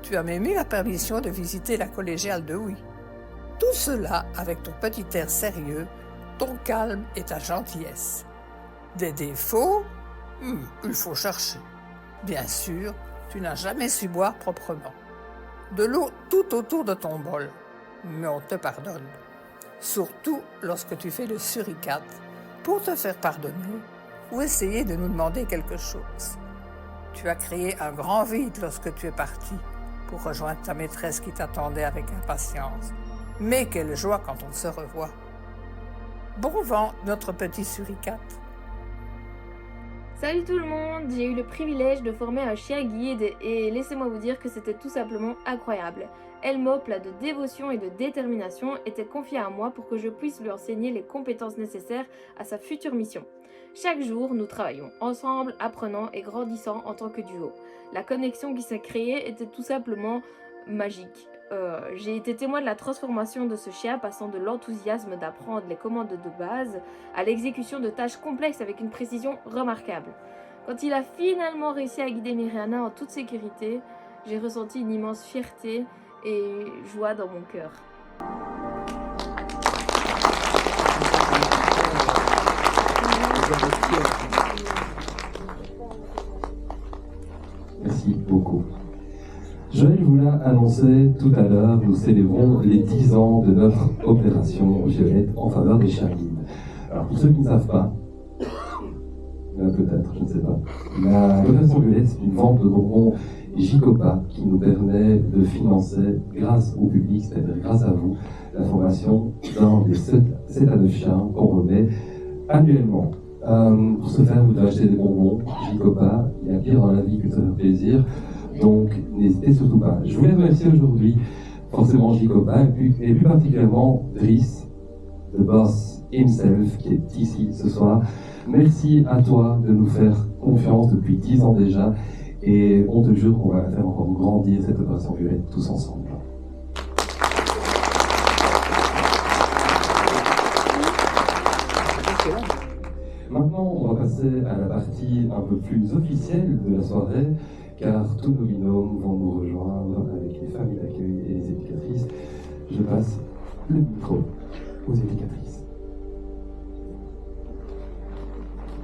Tu as même eu la permission de visiter la collégiale de Huy. Tout cela avec ton petit air sérieux, ton calme et ta gentillesse. Des défauts, il faut chercher. Bien sûr, tu n'as jamais su boire proprement. De l'eau tout autour de ton bol, mais on te pardonne. Surtout lorsque tu fais le suricate pour te faire pardonner ou essayer de nous demander quelque chose. Tu as créé un grand vide lorsque tu es parti pour rejoindre ta maîtresse qui t'attendait avec impatience. Mais quelle joie quand on se revoit. Bon vent, notre petit suricate. Salut tout le monde, j'ai eu le privilège de former un chien guide et laissez-moi vous dire que c'était tout simplement incroyable. Elmo, plat de dévotion et de détermination, était confié à moi pour que je puisse lui enseigner les compétences nécessaires à sa future mission. Chaque jour, nous travaillons ensemble, apprenant et grandissant en tant que duo. La connexion qui s'est créée était tout simplement magique. J'ai été témoin de la transformation de ce chien, passant de l'enthousiasme d'apprendre les commandes de base à l'exécution de tâches complexes avec une précision remarquable. Quand il a finalement réussi à guider Myriana en toute sécurité, j'ai ressenti une immense fierté et joie dans mon cœur. Merci beaucoup. Joël vous l'a annoncé tout à l'heure, nous célébrons les 10 ans de notre opération Violette en faveur des chiens guides. Alors pour ceux qui ne savent pas, peut-être, je ne sais pas, l'opération Violette, c'est une vente de bonbons JICOPA qui nous permet de financer, grâce au public, c'est-à-dire grâce à vous, la formation d'un des 7 à 9 chiens qu'on remet annuellement. Pour ce faire, vous devez acheter des bonbons JICOPA, il y a pire dans la vie que de se faire plaisir. Donc, n'hésitez surtout pas. Je voulais remercier aujourd'hui, forcément, JICOPA, et plus particulièrement Driss, the boss himself, qui est ici ce soir. Merci à toi de nous faire confiance depuis 10 ans déjà, et on te jure qu'on va faire encore grandir cette opération Violette tous ensemble. Maintenant, on va passer à la partie un peu plus officielle de la soirée, car tous nos binômes vont nous rejoindre avec les familles d'accueil et les éducatrices. Je passe le micro aux éducatrices.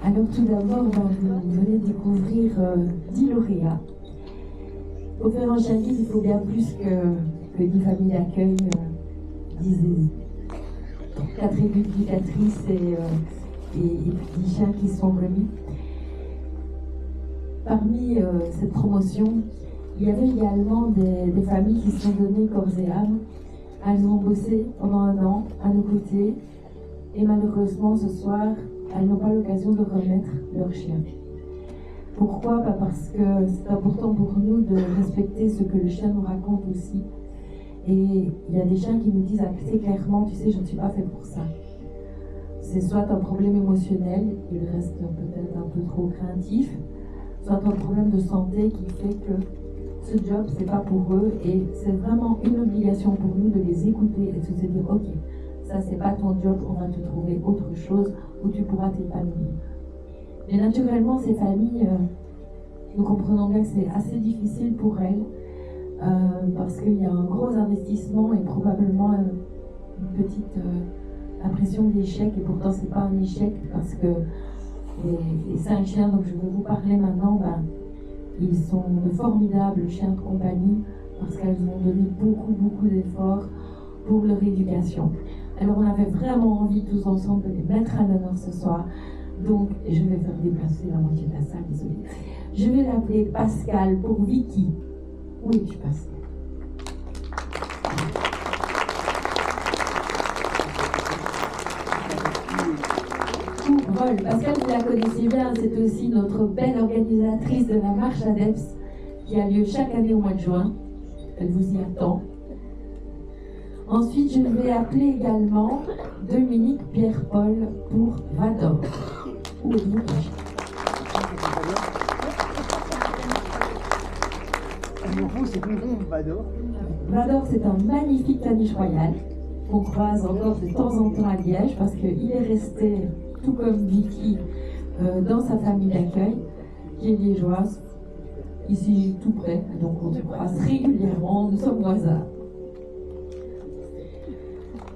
Alors tout d'abord, vous venez découvrir 10 lauréats. Opération Chien Guide, il faut bien plus que 10 familles d'accueil, 4 éducatrices et 10 chiens qui sont remis. Parmi cette promotion, il y avait également des familles qui se sont données corps et âme. Elles ont bossé pendant 1 an à nos côtés et malheureusement ce soir, elles n'ont pas l'occasion de remettre leur chien. Pourquoi ? Parce que c'est important pour nous de respecter ce que le chien nous raconte aussi. Et il y a des chiens qui nous disent assez clairement, tu sais, je ne suis pas fait pour ça. C'est soit un problème émotionnel, il reste peut-être un peu trop craintif, soit un problème de santé qui fait que ce job, c'est pas pour eux et c'est vraiment une obligation pour nous de les écouter et de se dire ok, ça c'est pas ton job, on va te trouver autre chose où tu pourras t'épanouir. Mais naturellement, ces familles, nous comprenons bien que c'est assez difficile pour elles, parce qu'il y a un gros investissement et probablement une petite impression d'échec, et pourtant c'est pas un échec, parce que les 5 chiens dont je vais vous parler maintenant, ils sont de formidables chiens de compagnie, parce qu'elles ont donné beaucoup d'efforts pour leur éducation. Alors on avait vraiment envie tous ensemble de les mettre à l'honneur ce soir. Donc je vais faire déplacer la moitié de la salle, désolée. Je vais l'appeler Pascal pour Vicky. Où es-tu, Pascal? Pascal, vous la connaissez bien, c'est aussi notre belle organisatrice de la marche ADEPS qui a lieu chaque année au mois de juin. Elle vous y attend. Ensuite, je vais appeler également Dominique Pierre-Paul pour Vador. Où êtes-vous? Vador, c'est un magnifique caniche royal qu'on croise encore de temps en temps à Liège parce qu'il est resté, tout comme Vicky, dans sa famille d'accueil, qui est liégeoise, ici tout près, donc on se croise régulièrement, nous sommes voisins.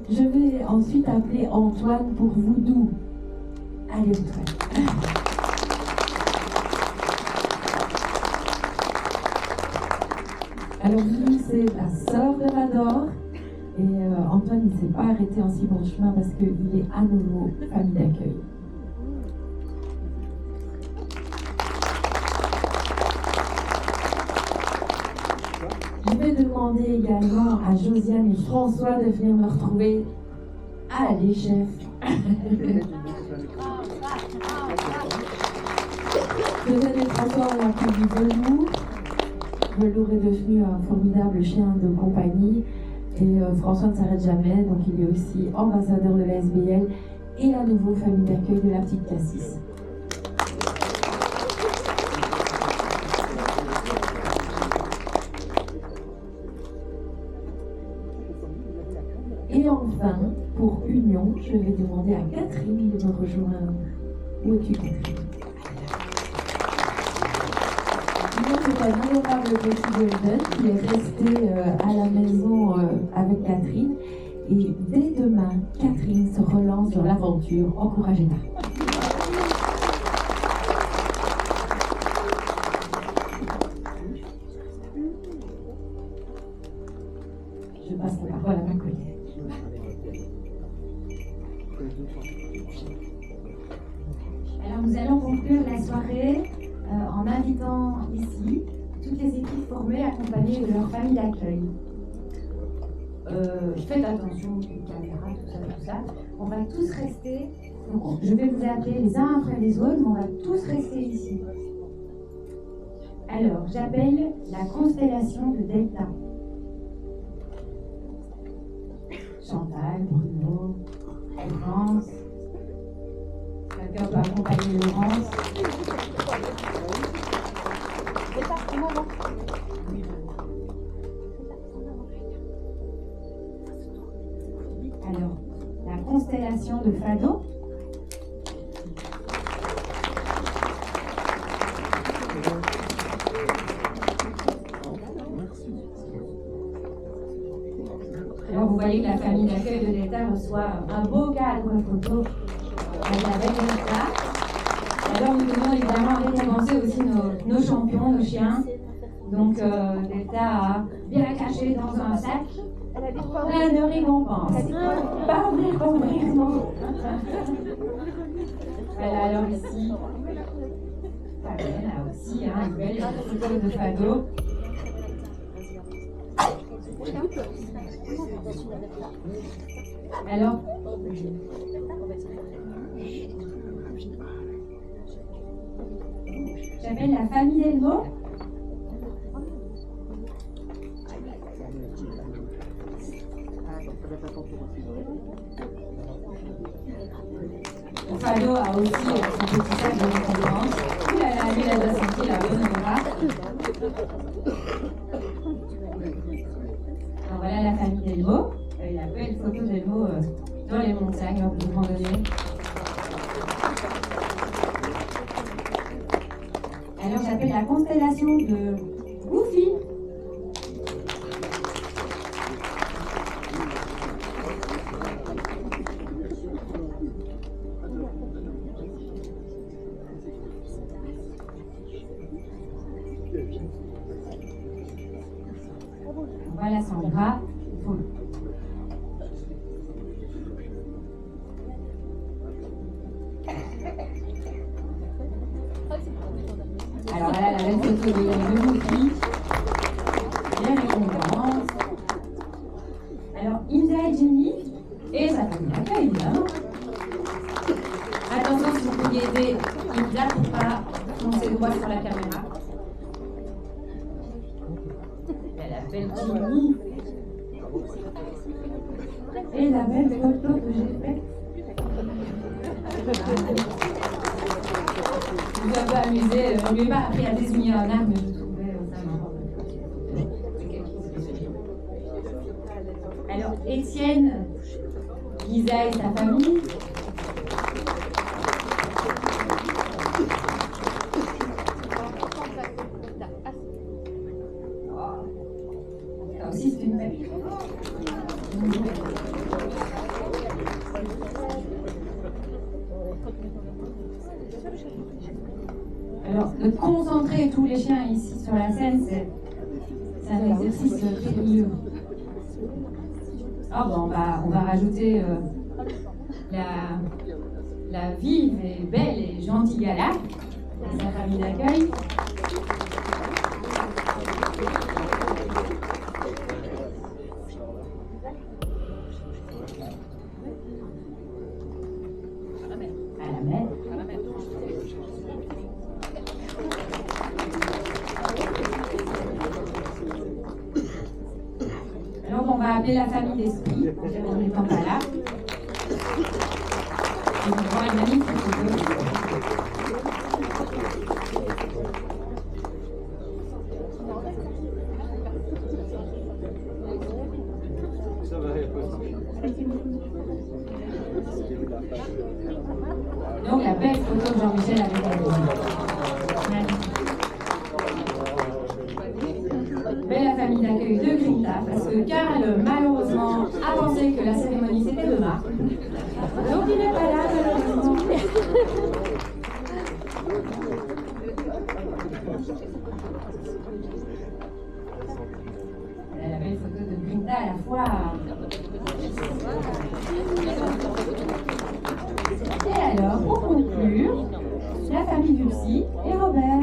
Je vais ensuite appeler Antoine pour Voodoo. Allez, Antoine. Alors, Voodoo, c'est la sœur de Vador. Et Antoine ne s'est pas arrêté en si bon chemin parce qu'il est à nouveau famille d'accueil. Je vais demander également à Josiane et François de venir me retrouver. Allez, chef. Josiane et François ont appris du velours. Velours est devenu un formidable chien de compagnie. Et François ne s'arrête jamais, donc il est aussi ambassadeur de la SBL et à nouveau famille d'accueil de la petite Cassis. Et enfin, pour Union, je vais demander à Catherine de me rejoindre. Où es-tu, Catherine? Union, c'est un adorable petit golden qui est resté à la maison avec Catherine. Et dès demain, Catherine se relance dans l'aventure. Encouragez-la. Je passe la parole à ma collègue. Alors nous allons conclure la soirée en invitant ici toutes les équipes formées accompagnées de leur famille d'accueil. Faites attention aux caméras, tout ça. On va tous rester, donc je vais vous appeler les uns après les autres, mais on va tous rester ici. Alors, j'appelle la constellation de Delta. Chantal, Bruno, Laurence. Quelqu'un peut accompagner Laurence. Alors, la constellation de Fado. Alors, vous voyez que la famille d'accueil de Delta reçoit un beau cadre photo avec Delta. Alors, nous devons évidemment récompenser aussi nos champions, nos chiens. Donc, Delta a bien caché dans un sac plein de récompenses. Pas vraiment. Voilà, alors ici, là aussi, une belle photo de Fado. Alors, j'appelle la famille Elmo. Fado a aussi son petit sac de récompense. Ouh là là, lui, il a déjà senti la bonne aura. Alors voilà la famille d'Elmo. Il y a une belle photo d'Elmo j'appelle la constellation de Goofy. Voilà son bras. Alors voilà la belle photo de Goofy. Bien récompense. Alors Hilda et Jenny et sa famille d'accueil, évidemment. Attention si vous pouviez aider Hilda pour pas foncer droit sur la caméra. La belle Jenny. Et la belle photo que j'ai faite. Je me suis un peu amusée, je ne lui ai pas appris à désigner un arbre, mais je trouvais ça marrant. Alors, Étienne, Lisa et sa famille. Ça aussi, c'est une belle. Alors, de concentrer tous les chiens ici sur la scène, c'est un exercice périlleux. Ah bon, on va rajouter la vive et belle et gentille Gala et sa famille d'accueil. À la mer. Alors on va appeler la famille d'Esprit, on n'étant pas là. Et on voit une magnifique photo. Donc la belle photo de Jean-Michel avec la famille d'accueil de Grinta, parce que Karl, malheureusement, a pensé que la cérémonie c'était demain. Donc il n'est pas là, malheureusement. La belle photo de Grinta à la fois. Et alors, pour conclure, la famille Dulcie et Robert.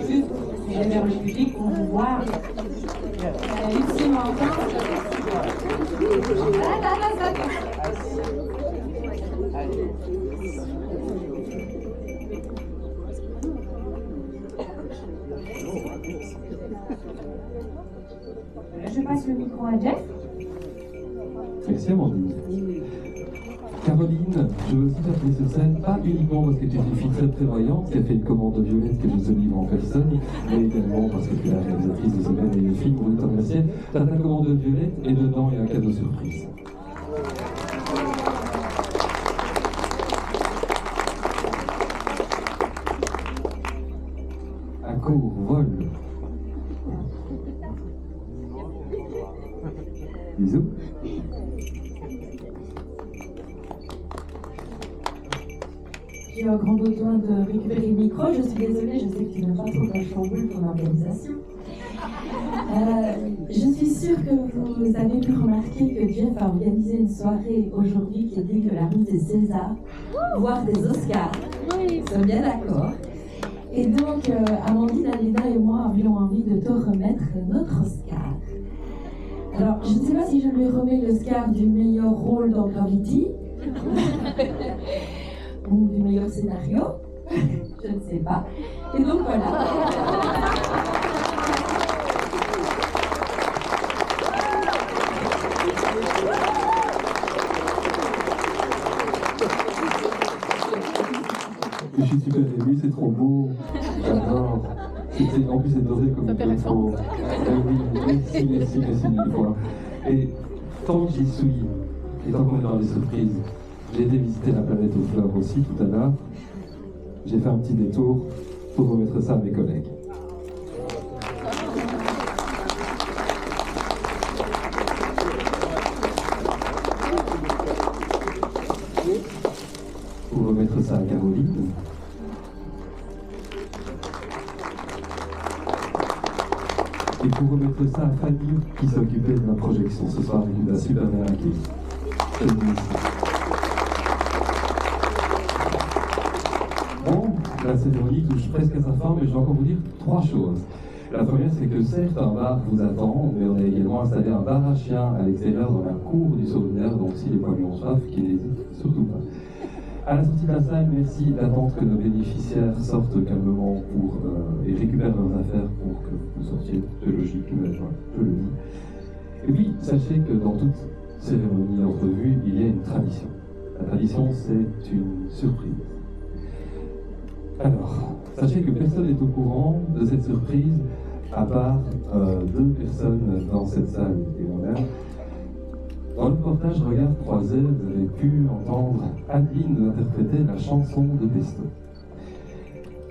Juste, je vais vers le public pour vous voir. Lucie m'entend. Je passe le micro à Jeff. Merci Amandine. Caroline, je veux aussi t'appeler sur scène, pas uniquement parce que tu es une fille très prévoyante qui a fait une commande de violette que je te livre en personne, mais également parce que tu es la réalisatrice de ce merveilleux film pour le remercier. Tu as ta commande de violette et dedans il y a un cadeau surprise. À court, vol. Bisous. J'ai un grand besoin de récupérer le micro. Je suis désolée, je sais que tu n'as pas trop la chamboule ton organisation. Je suis sûre que vous avez pu remarquer que Jeff a organisé une soirée aujourd'hui qui est digne de la remise des Césars, voire des Oscars. Nous sommes bien d'accord. Et donc, Amandine, Alida et moi avions envie de te remettre notre Oscar. Alors, je ne sais pas si je lui remets l'Oscar du meilleur rôle dans Gravity. Ou du meilleur scénario, je ne sais pas. Et donc voilà. suis super ému, c'est trop beau. J'adore. En plus, c'est doré comme il le faut. Oui, merci mille fois. Et tant que j'y suis, et tant qu'on est dans les surprises, j'ai été visiter la planète aux fleurs aussi tout à l'heure. J'ai fait un petit détour pour remettre ça à mes collègues. Pour remettre ça à Caroline. Et pour remettre ça à Fanny, qui s'occupait de la projection ce soir et qui nous a super bien accueillis. Bon, la cérémonie touche presque à sa fin, mais je vais encore vous dire 3 choses. La première, c'est que certes, un bar vous attend, mais on a également installé un bar à chiens à l'extérieur dans la cour du Saulnaire, donc si les poilus ont soif, qu'ils n'hésitent surtout pas. À la sortie de la salle, merci d'attendre que nos bénéficiaires sortent calmement et récupèrent leurs affaires pour que vous sortiez. C'est logique, mais je le dis. Et puis, sachez que dans toute cérémonie d'entrevue, il y a une tradition. La tradition, c'est une surprise. Alors, sachez que personne n'est au courant de cette surprise, à part 2 personnes dans cette salle et moi-même. Dans le reportage Regard croisé, vous avez pu entendre Adeline nous interpréter la chanson de Pesto.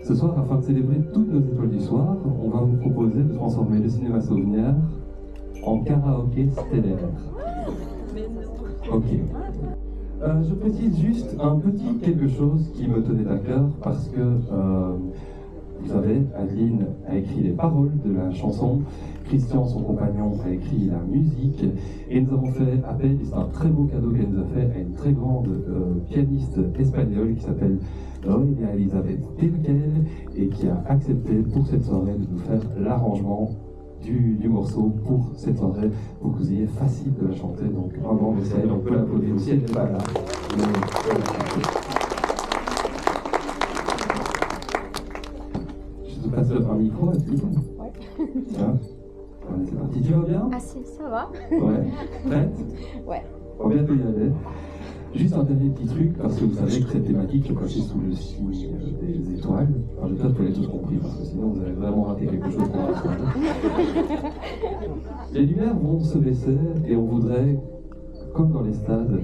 Ce soir, afin de célébrer toutes nos étoiles du soir, on va vous proposer de transformer le cinéma Saulnière en karaoké stellaire. Ok. Je précise juste un petit quelque chose qui me tenait à cœur parce que, vous savez, Adeline a écrit les paroles de la chanson, Christian, son compagnon, a écri la musique, et nous avons fait appel, et c'est un très beau cadeau qu'elle nous a fait, à une très grande pianiste espagnole qui s'appelle Noelia Elizabeth Pirquel, et qui a accepté pour cette soirée de nous faire l'arrangement du morceau pour cette soirée, pour que vous ayez facile de la chanter. Donc vraiment, merci à elle, on peut l'applaudir aussi, elle n'est pas là. Je te passe le micro, est-ce que hein? Allez, c'est parti, tu vas bien? Ah si, ça va. Ouais. Prête? Ouais. On va bientôt y aller. Juste un dernier petit truc, parce que vous savez que cette thématique est cachée sous le signe des étoiles. Alors j'espère que vous l'avez tous compris, parce que sinon vous allez vraiment rater quelque chose pour l'instant. Les lumières vont se baisser et on voudrait, comme dans les stades,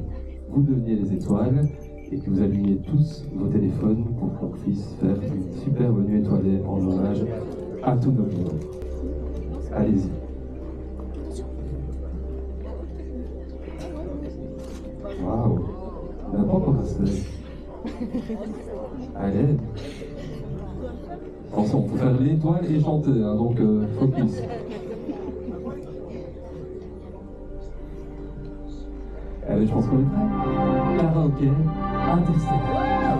vous deveniez les étoiles et que vous allumiez tous vos téléphones pour qu'on puisse faire une superbe nuit étoilée en hommage à tous nos héros. Allez-y. Waouh, on n'a pas encore assez. Allez. Attention, il faut faire l'étoile et chanter, hein, donc focus. Allez, je pense qu'on est prêts. Karaoké Interstellaire.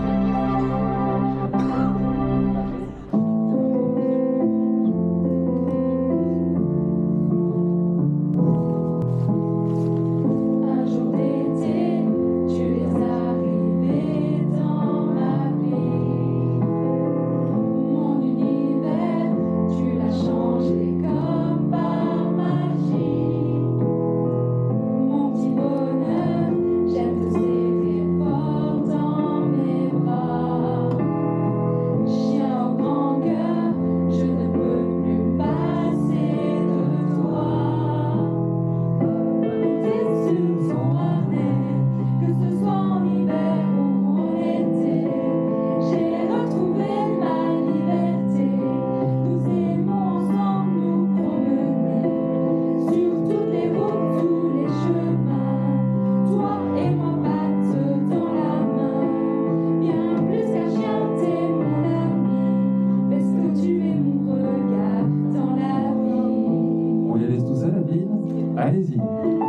Allez-y.